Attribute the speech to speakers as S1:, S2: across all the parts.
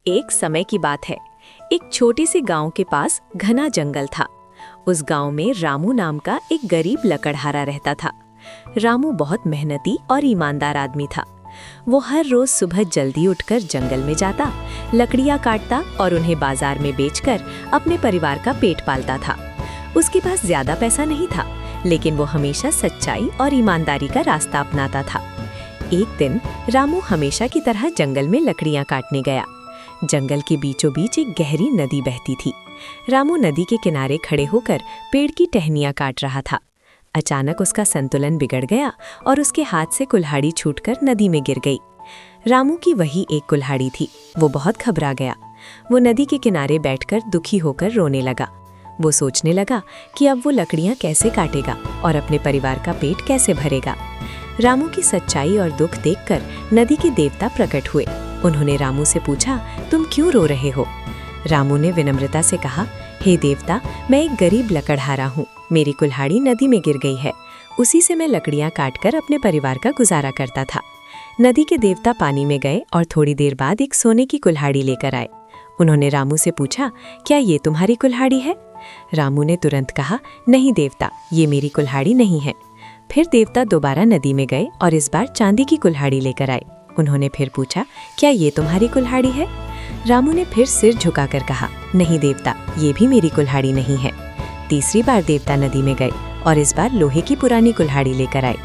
S1: एक समय की बात है। एक छोटे से गांव के पास घना जंगल था। उस गांव में रामू नाम का एक गरीब लकड़हारा रहता था। रामू बहुत मेहनती और ईमानदार आदमी था। वो हर रोज सुबह जल्दी उठकर जंगल में जाता, लकड़ियां काटता और उन्हें बाजार में बेचकर अपने परिवार का पेट पालता था। उसके पास ज्यादा पैसा नहीं था, लेकिन वो हमेशा सच्चाई और ईमानदारी का रास्ता अपनाता था। एक दिन रामू हमेशा की तरह जंगल में लकड़ियां काटने गया। जंगल के बीचों बीच एक गहरी नदी बहती थी। रामू नदी के किनारे खड़े होकर पेड़ की टहनियां काट रहा था। अचानक उसका संतुलन बिगड़ गया और उसके हाथ से कुल्हाड़ी छूटकर नदी में गिर गई। रामू की वही एक कुल्हाड़ी थी। वो बहुत घबरा गया। वो नदी के किनारे बैठकर दुखी होकर रोने लगा। वो सोचने लगा कि अब वो लकड़ियां कैसे काटेगा और अपने परिवार का पेट कैसे भरेगा। रामू की सच्चाई और दुख देखकर नदी के देवता प्रकट हुए। उन्होंने रामू से पूछा, तुम क्यों रो रहे हो? रामू ने विनम्रता से कहा, हे देवता, मैं एक गरीब लकड़हारा हूँ। मेरी कुल्हाड़ी नदी में गिर गई है। उसी से मैं लकड़ियाँ काटकर अपने परिवार का गुजारा करता था। नदी के देवता पानी में गए और थोड़ी देर बाद एक सोने की कुल्हाड़ी लेकर आए। उन्होंने रामू से पूछा, क्या ये तुम्हारी कुल्हाड़ी है? रामू ने तुरंत कहा, नहीं देवता, ये मेरी कुल्हाड़ी नहीं है। फिर देवता दोबारा नदी में गए और इस बार चांदी की कुल्हाड़ी लेकर आए। उन्होंने फिर पूछा, क्या ये तुम्हारी कुल्हाड़ी है? रामू ने फिर सिर झुकाकर कहा, नहीं देवता, ये भी मेरी कुल्हाड़ी नहीं है। तीसरी बार देवता नदी में गए और इस बार लोहे की पुरानी कुल्हाड़ी लेकर आए।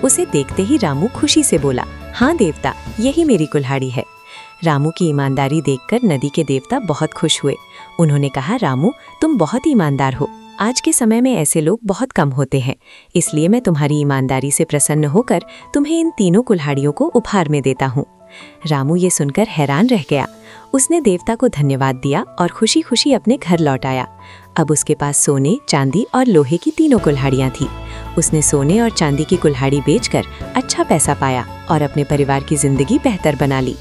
S1: उसे देखते ही रामू खुशी से बोला, हाँ देवता, यही मेरी कुल्हाड़ी है। रामू की ईमानदारी देखकर नदी के देवता बहुत खुश हुए। उन्होंने कहा, रामू, तुम बहुत ईमानदार हो। आज के समय में ऐसे लोग बहुत कम होते हैं, इसलिए मैं तुम्हारी ईमानदारी से प्रसन्न होकर तुम्हें इन तीनों कुल्हाड़ियों को उपहार में देता हूँ। रामू ये सुनकर हैरान रह गया। उसने देवता को धन्यवाद दिया और खुशी खुशी अपने घर लौट आया। अब उसके पास सोने, चांदी और लोहे की तीनों कुल्हाड़ियाँ थी। उसने सोने और चांदी की कुल्हाड़ी बेचकर अच्छा पैसा पाया और अपने परिवार की जिंदगी बेहतर बना ली।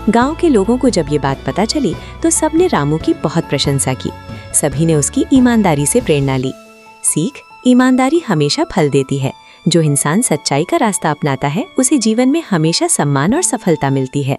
S1: गांव के लोगों को जब ये बात पता चली तो सबने रामू की बहुत प्रशंसा की। सभी ने उसकी ईमानदारी से प्रेरणा ली। सीख: ईमानदारी हमेशा फल देती है। जो इंसान सच्चाई का रास्ता अपनाता है, उसे जीवन में हमेशा सम्मान और सफलता मिलती है।